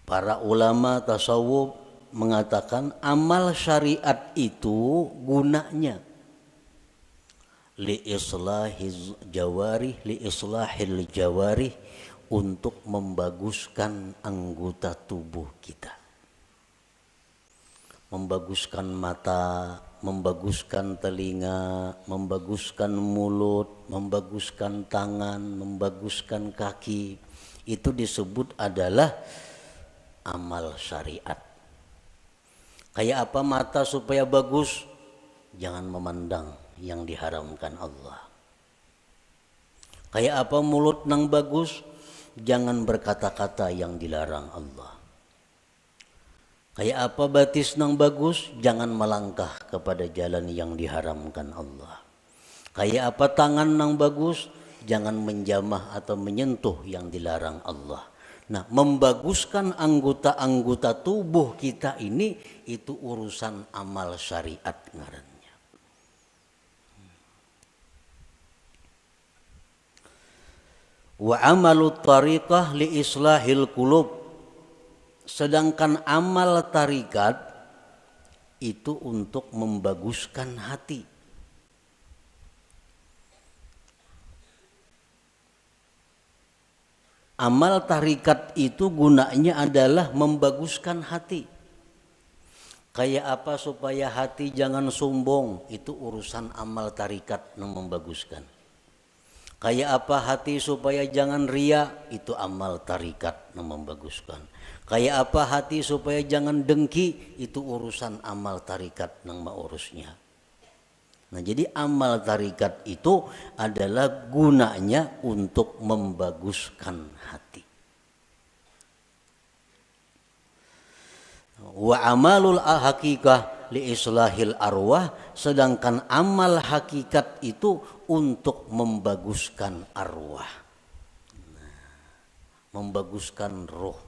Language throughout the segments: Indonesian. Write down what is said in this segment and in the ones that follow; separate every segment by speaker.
Speaker 1: Para ulama tasawuf mengatakan amal syariat itu gunanya li islahil jawarih, untuk membaguskan anggota tubuh kita. Membaguskan mata, membaguskan telinga, membaguskan mulut, membaguskan tangan, membaguskan kaki. Itu disebut adalah amal syariat. Kayak apa mata supaya bagus? Jangan memandang yang diharamkan Allah. Kayak apa mulut nang bagus? Jangan berkata-kata yang dilarang Allah. Kayak apa batis nang bagus? Jangan melangkah kepada jalan yang diharamkan Allah. Kayak apa tangan nang bagus? Jangan menjamah atau menyentuh yang dilarang Allah. Nah, membaguskan anggota-anggota tubuh kita ini, itu urusan amal syariat ngarannya. Wa amalut tariqah li islahil qulub. Sedangkan amal tarikat itu untuk membaguskan hati. Amal tarikat itu gunanya adalah membaguskan hati. Kayak apa supaya hati jangan sombong, itu urusan amal tarikat yang membaguskan. Kayak apa hati supaya jangan ria, itu amal tarikat yang membaguskan. Kayak apa hati supaya jangan dengki, itu urusan amal tarikat yang mengurusnya. Nah, jadi amal tarikat itu adalah gunanya untuk membaguskan hati. Wa amalul hakikah li islahil arwah, sedangkan amal hakikat itu untuk membaguskan arwah. Membaguskan roh.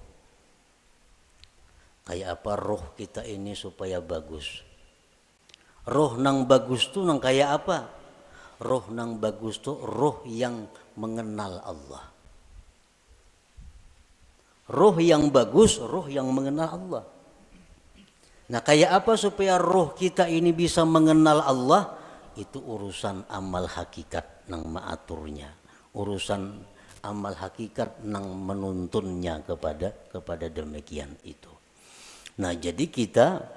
Speaker 1: Kayak apa roh kita ini supaya bagus? Roh nang bagus tuh nang kayak apa? Roh nang bagus tuh roh yang mengenal Allah. Roh yang bagus, roh yang mengenal Allah. Nah, kayak apa supaya roh kita ini bisa mengenal Allah? Itu urusan amal hakikat nang maaturnya. Urusan amal hakikat nang menuntunnya kepada demikian itu. Nah, jadi kita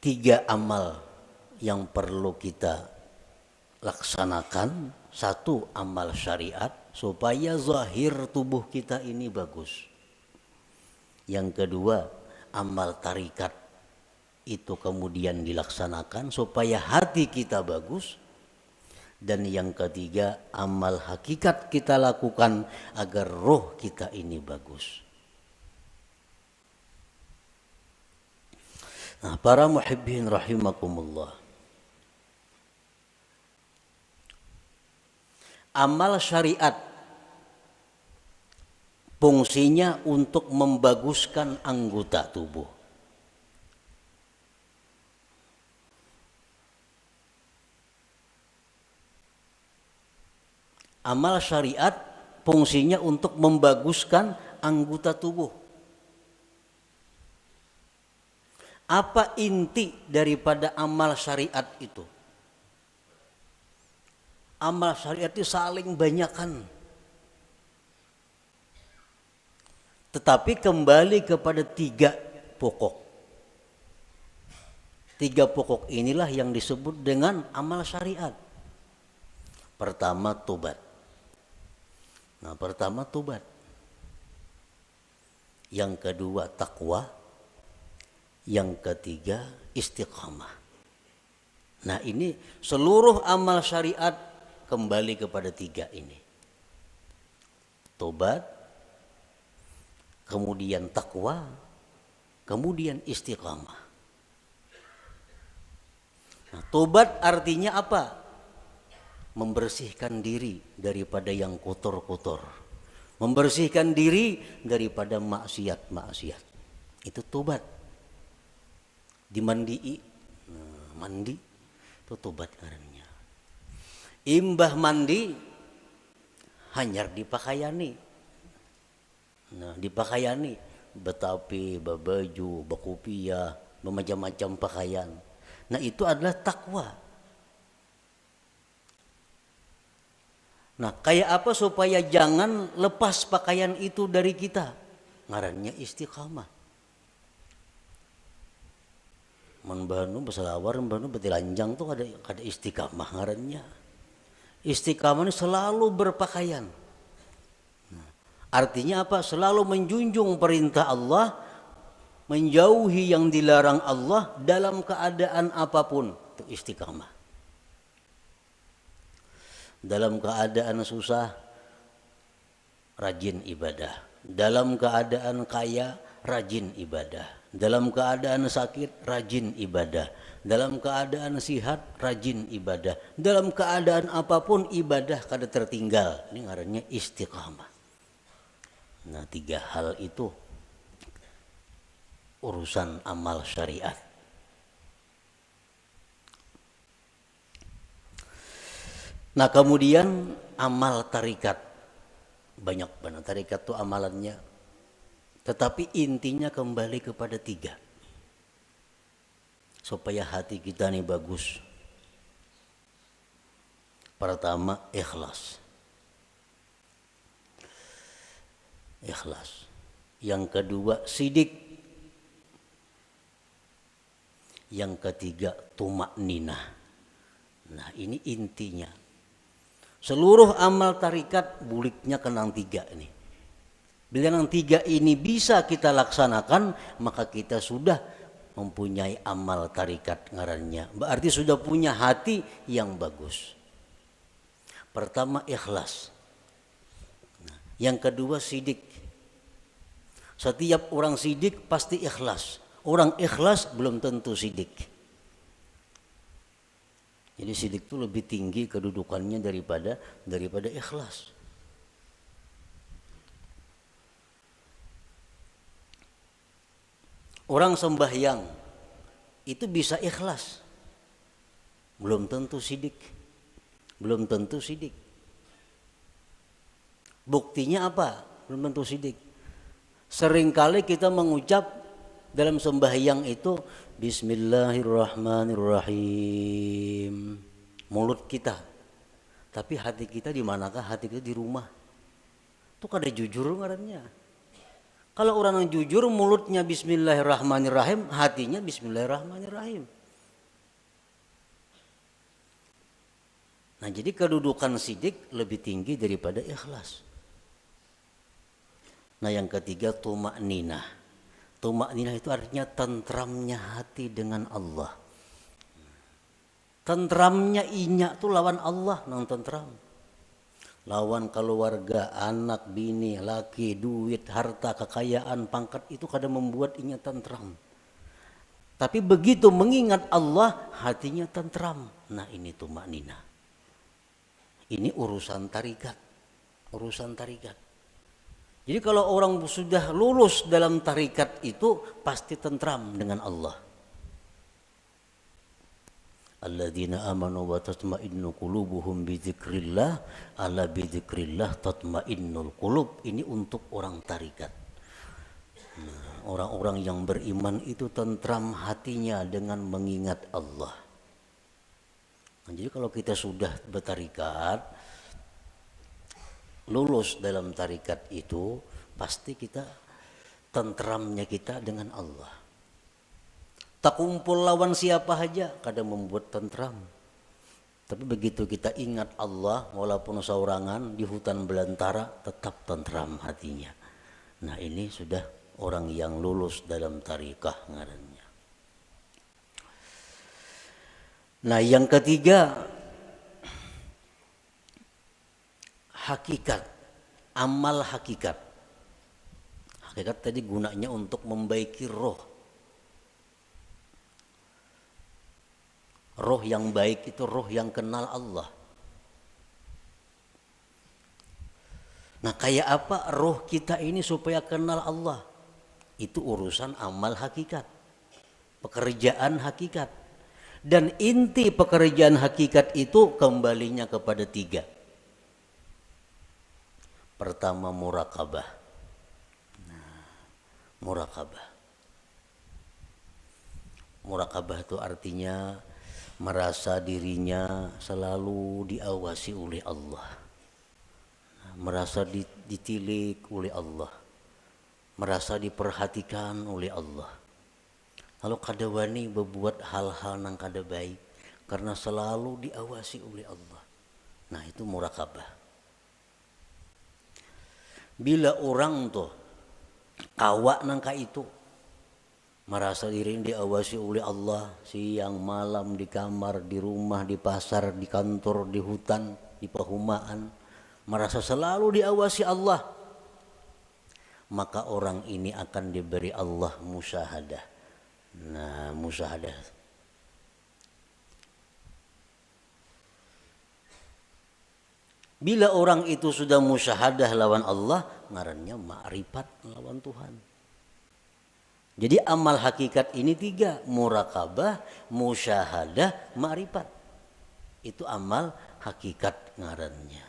Speaker 1: 3 amal yang perlu kita laksanakan. 1, amal syariat supaya zahir tubuh kita ini bagus. Yang kedua, amal tarikat itu kemudian dilaksanakan supaya hati kita bagus. Dan yang ketiga, amal hakikat kita lakukan agar roh kita ini bagus. Nah, para muhibbin rahimakumullah. Amal syariat fungsinya untuk membaguskan anggota tubuh. Amal syariat fungsinya untuk membaguskan anggota tubuh. Apa inti daripada amal syariat itu? Amal syariat itu saling banyakkan. Tetapi kembali kepada 3 pokok. 3 pokok inilah yang disebut dengan amal syariat. Pertama, tobat. Nah, pertama tobat. Yang kedua, takwa. Yang ketiga, istiqamah. Nah, ini seluruh amal syariat kembali kepada 3 ini. Tobat, kemudian takwa, kemudian istiqamah. Nah, tobat artinya apa? Membersihkan diri daripada yang kotor-kotor. Membersihkan diri daripada maksiat-maksiat. Itu tobat. Dimandii, mandi itu tobat karena. Imbah mandi hanyar dipakaiani. Nah, dipakaiani betapi, babaju, bakupia, bermacam-macam pakaian. Nah, itu adalah takwa. Nah, kayak apa supaya jangan lepas pakaian itu dari kita? Ngarannya istiqamah. Membanu beselawar, membanu betilanjang tuh ada istiqamah ngarannya. Istiqamah ini selalu berpakaian. Nah, artinya apa? Selalu menjunjung perintah Allah, menjauhi yang dilarang Allah dalam keadaan apapun. Itu istiqamah. Dalam keadaan susah, rajin ibadah. Dalam keadaan kaya, rajin ibadah. Dalam keadaan sakit, rajin ibadah. Dalam keadaan sihat, rajin ibadah. Dalam keadaan apapun ibadah kada tertinggal. Ini ngarannya istiqamah. Nah, 3 hal itu urusan amal syariat. Nah, kemudian amal tarikat. Banyak banget tarikat itu amalannya. Tetapi intinya kembali kepada 3. Supaya hati kita ini bagus. Pertama, ikhlas. Ikhlas. Yang kedua, sidik. Yang ketiga, tumakninah. Nah, ini intinya. Seluruh amal tarikat buliknya kenang 3 ini. Bila yang 3 ini bisa kita laksanakan, maka kita sudah mempunyai amal tarikat ngarannya. Berarti sudah punya hati yang bagus. Pertama, ikhlas. Nah, yang kedua, sidik. Setiap orang sidik pasti ikhlas. Orang ikhlas belum tentu sidik. Jadi sidik itu lebih tinggi kedudukannya daripada ikhlas. Orang sembahyang itu bisa ikhlas. Belum tentu sidik. Belum tentu sidik. Buktinya apa? Belum tentu sidik. Seringkali kita mengucap dalam sembahyang itu Bismillahirrahmanirrahim. Mulut kita. Tapi hati kita di manakah? Hati kita di rumah. Itu kada jujur ngarannya. Kalau orang yang jujur mulutnya Bismillahirrahmanirrahim, hatinya Bismillahirrahmanirrahim. Nah, jadi kedudukan sidik lebih tinggi daripada ikhlas. Nah, yang ketiga, tumakninah. Tumakninah itu artinya tentramnya hati dengan Allah. Tentramnya inya tuh lawan Allah nang tentram. Lawan keluarga, anak, bini, laki, duit, harta, kekayaan, pangkat itu kadang membuat inya tentram. Tapi begitu mengingat Allah, hatinya tentram. Nah, ini tumakninah. Ini urusan tarikat. Urusan tarikat. Jadi kalau orang sudah lulus dalam tarikat itu pasti tentram dengan Allah. Alladzina amanu wa tatma'innu qulubuhum bidzikrillah, ala bidzikrillah tatma'innul qulub. Ini untuk orang tarikat. Nah, orang-orang yang beriman itu tentram hatinya dengan mengingat Allah. Nah, jadi kalau kita sudah bertarikat, lulus dalam tarikat itu, pasti kita tentramnya kita dengan Allah. Tak kumpul lawan siapa saja kadang membuat tentram. Tapi begitu kita ingat Allah, walaupun saurangan di hutan belantara, tetap tentram hatinya. Nah, ini sudah orang yang lulus dalam tarikah ngarannya. Nah, yang ketiga, hakikat, amal hakikat. Hakikat tadi gunanya untuk membaiki roh. Roh yang baik itu roh yang kenal Allah. Nah, kayak apa roh kita ini supaya kenal Allah? Itu urusan amal hakikat, pekerjaan hakikat. Dan inti pekerjaan hakikat itu kembalinya kepada 3. Pertama, murakabah. Murakabah. Murakabah itu artinya merasa dirinya selalu diawasi oleh Allah, merasa ditilik oleh Allah, merasa diperhatikan oleh Allah. Lalu kada wani berbuat hal-hal yang kada baik karena selalu diawasi oleh Allah. Nah itu murakabah. Bila orang tuh kawak nangka itu merasa diri diawasi oleh Allah siang malam, di kamar, di rumah, di pasar, di kantor, di hutan, di perumahan, merasa selalu diawasi Allah, maka orang ini akan diberi Allah musyahadah. Nah musyahadah, bila orang itu sudah musyahadah lawan Allah, ngarannya ma'rifat lawan Tuhan. Jadi amal hakikat ini 3, murakabah, musyahadah, ma'rifat. Itu amal hakikat ngarannya.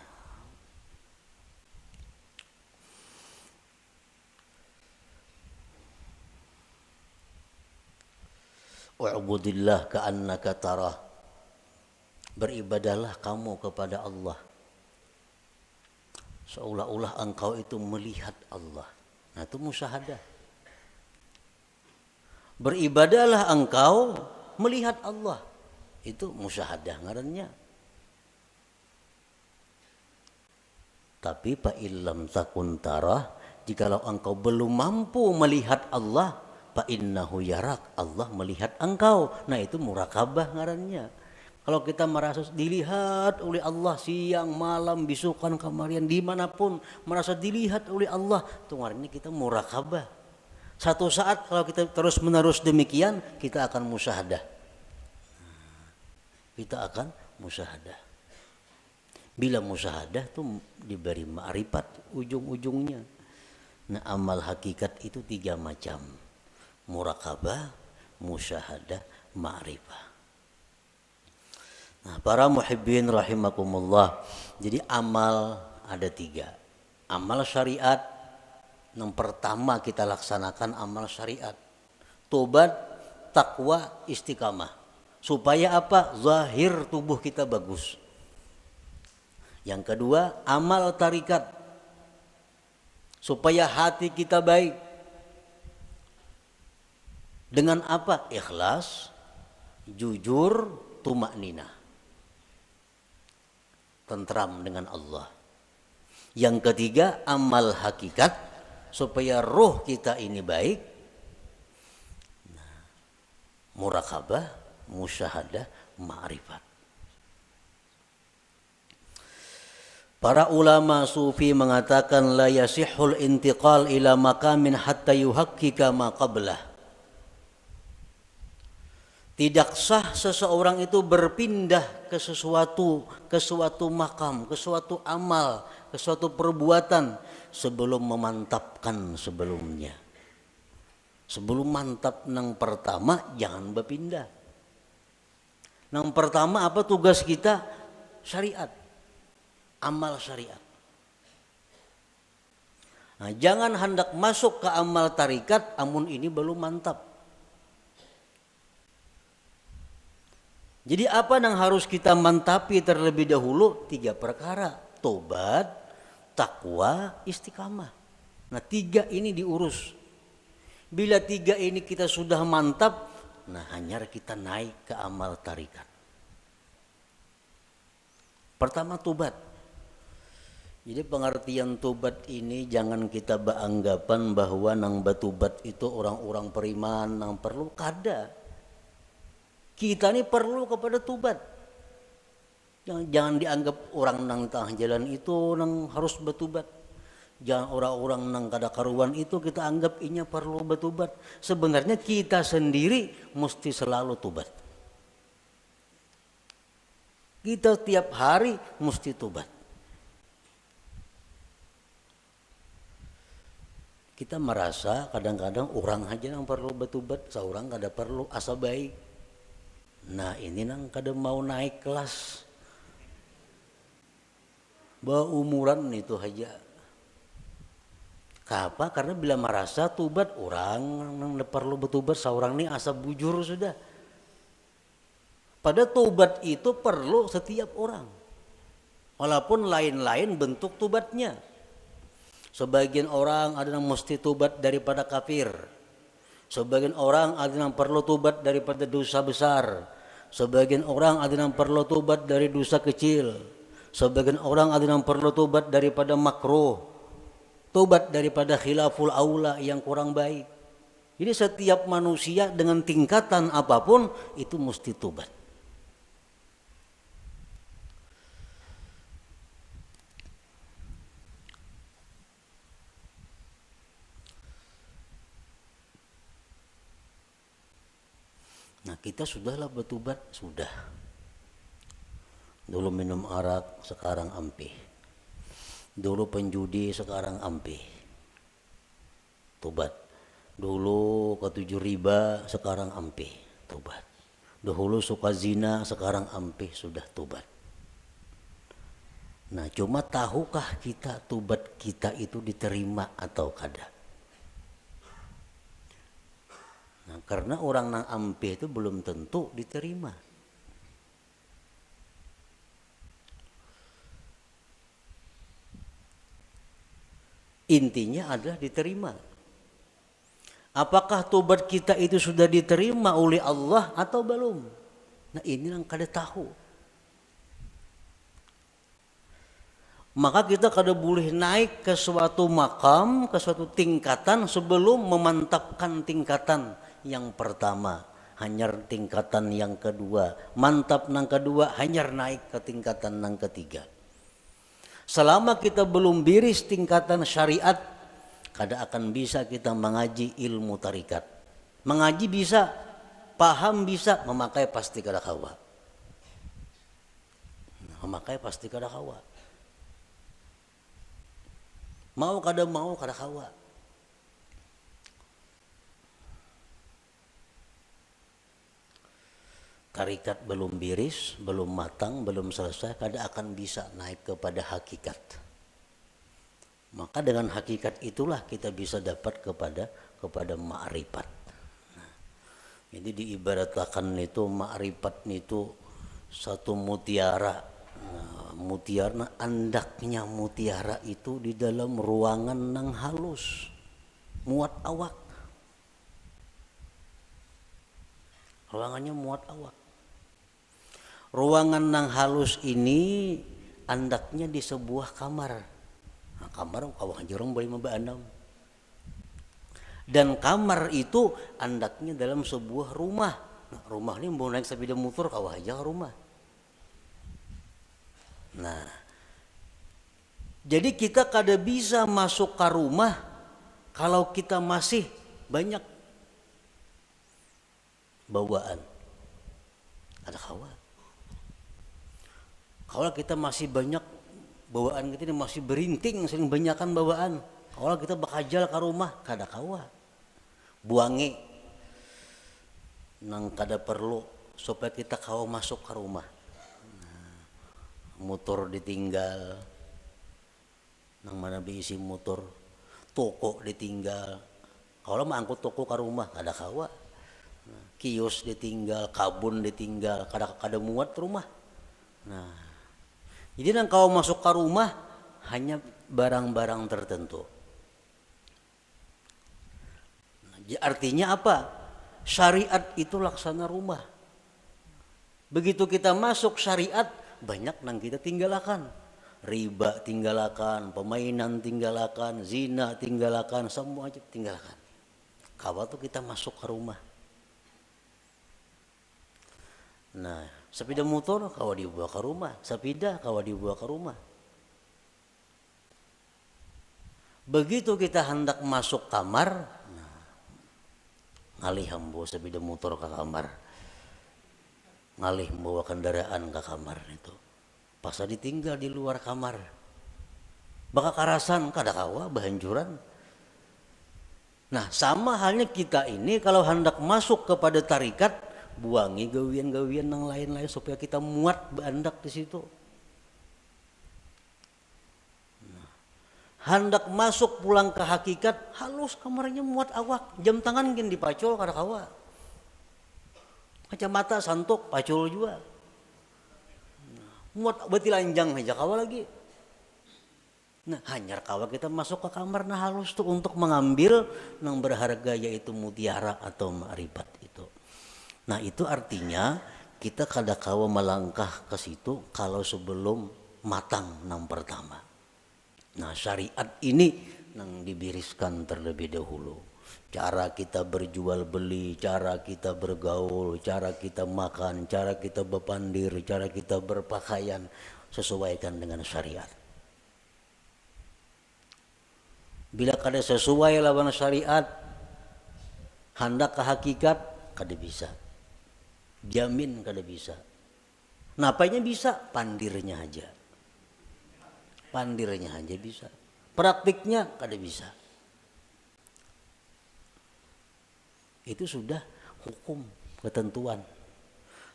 Speaker 1: Wa'budillah ka'annaka tarah. Beribadahlah kamu kepada Allah seolah-olah engkau itu melihat Allah. Nah itu musyahadah. Beribadahlah engkau melihat Allah, itu musyahadah ngarannya. Tapi fa illam takun tarah, jikalau engkau belum mampu melihat Allah, fa innahu yarak, Allah melihat engkau. Nah itu murakabah ngarannya. Kalau kita merasa dilihat oleh Allah siang malam bisukan kamarian dimanapun merasa dilihat oleh Allah, itu ngarannya kita murakabah. Satu saat kalau kita terus menerus demikian, kita akan musyahadah. Kita akan musyahadah. Bila musyahadah itu diberi ma'rifat ujung-ujungnya. Nah amal hakikat itu 3 macam. Murakabah, musyahadah, ma'rifah. Nah para muhibbin rahimakumullah. Jadi amal ada 3. Amal syariat. Yang pertama kita laksanakan amal syariat. Tobat, takwa, istiqamah. Supaya apa? Zahir tubuh kita bagus. Yang kedua, amal tarikat. Supaya hati kita baik. Dengan apa? Ikhlas, jujur, tumakninah. Tentram dengan Allah. Yang ketiga, amal hakikat. Supaya roh kita ini baik. Nah, murakabah, musyahadah, ma'rifat. Para ulama sufi mengatakan la yasihul intiqal ila maqamin hatta yuhaqqika ma qablah. Tidak sah seseorang itu berpindah ke suatu makam, ke suatu amal, ke suatu perbuatan sebelum memantapkan sebelumnya. Sebelum mantap nang pertama jangan berpindah. Nang pertama apa tugas kita? Syariat. Amal syariat. Nah, jangan hendak masuk ke amal tarikat amun ini belum mantap. Jadi apa yang harus kita mantapi terlebih dahulu? 3 perkara. Tobat, takwa, istiqamah. Nah 3 ini diurus. Bila 3 ini kita sudah mantap, nah hanya kita naik ke amal tarikat. Pertama tobat. Jadi pengertian tobat ini jangan kita beranggapan bahwa nang batubat itu orang-orang periman nang perlu, kada. Kita ini perlu kepada tobat. Jangan dianggap orang nang tengah jalan itu nang harus bertobat. Jangan orang-orang nang kada karuan itu kita anggap inya perlu bertobat. Sebenarnya kita sendiri mesti selalu tobat. Kita tiap hari mesti tobat. Kita merasa kadang-kadang orang aja yang perlu bertobat, seorang kada perlu, asa baik. Nah ini nang kada mau naik kelas. Baumuran itu aja. Kapa? Karena bila merasa tubat orang nang perlu betubat seorang ini asa bujur sudah. Pada tubat itu perlu setiap orang. Walaupun lain-lain bentuk tubatnya. Sebagian orang ada yang mesti tubat daripada kafir. Sebagian orang ada yang perlu tubat daripada dosa besar. Sebagian orang ada yang perlu tubat dari dosa kecil. Sebagian orang ada yang perlu tubat daripada makruh. Tobat daripada khilaful aula yang kurang baik. Jadi setiap manusia dengan tingkatan apapun itu mesti tobat. Nah kita sudahlah bertobat, sudah. Dulu minum arak, sekarang ampih. Dulu penjudi, sekarang ampih. Tobat. Dulu ketujuh riba, sekarang ampih. Tobat. Dahulu suka zina, sekarang ampih, sudah tobat. Nah cuma tahukah kita tobat kita itu diterima atau kada? Nah, karena orang nang ampih itu belum tentu diterima. Intinya adalah diterima. Apakah tobat kita itu sudah diterima oleh Allah atau belum? Nah ini yang kada tahu. Maka kita kada boleh naik ke suatu makam, ke suatu tingkatan sebelum memantapkan tingkatan yang pertama, hanyar tingkatan yang kedua, mantap nang kedua, hanyar naik ke tingkatan nang ketiga. Selama kita belum biris tingkatan syariat, kada akan bisa kita mengaji ilmu tarikat. Mengaji bisa, paham bisa, memakai pasti kada kawa. Memakai pasti kada kawa. Mau kada kawa. Tarikat belum biris, belum matang, belum selesai, kada akan bisa naik kepada hakikat. Maka dengan hakikat itulah kita bisa dapat kepada ma'rifat. Nah, jadi diibaratkan itu ma'rifat itu satu mutiara. Nah, mutiara, andaknya mutiara itu di dalam ruangan nang halus, muat awak. Ruangannya muat awak. Ruangan nang halus ini andaknya di sebuah kamar. Nah, kamar kawah jorong boleh membaandam. Dan kamar itu andaknya dalam sebuah rumah. Nah, rumah ini mau naik sepeda motor kawah aja rumah. Nah, jadi kita kada bisa masuk ke rumah kalau kita masih banyak bawaan. Ada kawan. Kalau kita masih banyak bawaan kita ini masih berinting, sering banyakan bawaan. Kalau kita bakajal ke rumah, kada kawa. Buangi nang kada perlu supaya kita kawa masuk ke rumah. Nah, motor ditinggal, nang mana diisi motor, toko ditinggal. Kalau mangkut toko ke rumah, kada kawa. Nah, kios ditinggal, kabun ditinggal, kada muat rumah. Nah, jadi nang kau masuk ke rumah hanya barang-barang tertentu. Nah, artinya apa? Syariat itu laksana rumah. Begitu kita masuk syariat, banyak nang kita tinggalkan. Riba tinggalkan, pemainan tinggalkan, zina tinggalkan, semua aja tinggalkan. Kawa tuh kita masuk ke rumah. Nah, sepeda motor kawa dibawa ke rumah, sepeda kawa dibawa ke rumah. Begitu kita hendak masuk kamar, nah, ngalih hambo sepeda motor ke kamar, ngalih membawa kendaraan ke kamar itu, pas ditinggal di luar kamar, baka karasan kada kawa bahanjuran. Nah, sama halnya kita ini kalau hendak masuk kepada tarikat, buangi gawian-gawian yang lain-lain supaya kita muat berandak di situ. Nah, hendak masuk pulang ke hakikat, halus kamarnya muat awak, jam tangan gin dipacol kada kawa. Kacamata santok pacol juga. Muat beti lanjang aja kawa lagi. Nah, hanyar kawa kita masuk ke kamar nah halus tuh untuk mengambil yang berharga yaitu mutiara atau ma'rifat itu. Nah, itu artinya kita kada kawa melangkah ke situ kalau sebelum matang yang pertama. Nah, syariat ini yang dibiriskan terlebih dahulu. Cara kita berjual beli, cara kita bergaul, cara kita makan, cara kita berpandir, cara kita berpakaian sesuaikan dengan syariat. Bila kada sesuai lawan syariat, hendak ke hakikat kada bisa. Jamin kada bisa. Napanya bisa? Pandirnya aja. Pandirnya aja bisa. Praktiknya kada bisa. Itu sudah hukum, ketentuan.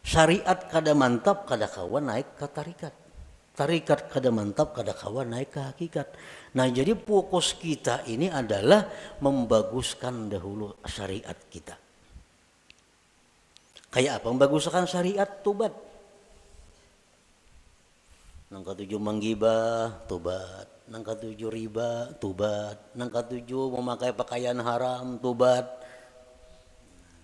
Speaker 1: Syariat kada mantap, kada kawan naik ke tarikat. Tarikat kada mantap, kada kawan naik ke hakikat. Nah, jadi fokus kita ini adalah membaguskan dahulu syariat kita. Kayak apa membaguskan syariat? Tobat. Nang ketujuh menggibah, tobat. Nang ketujuh riba, tobat. Nang ketujuh memakai pakaian haram, tobat.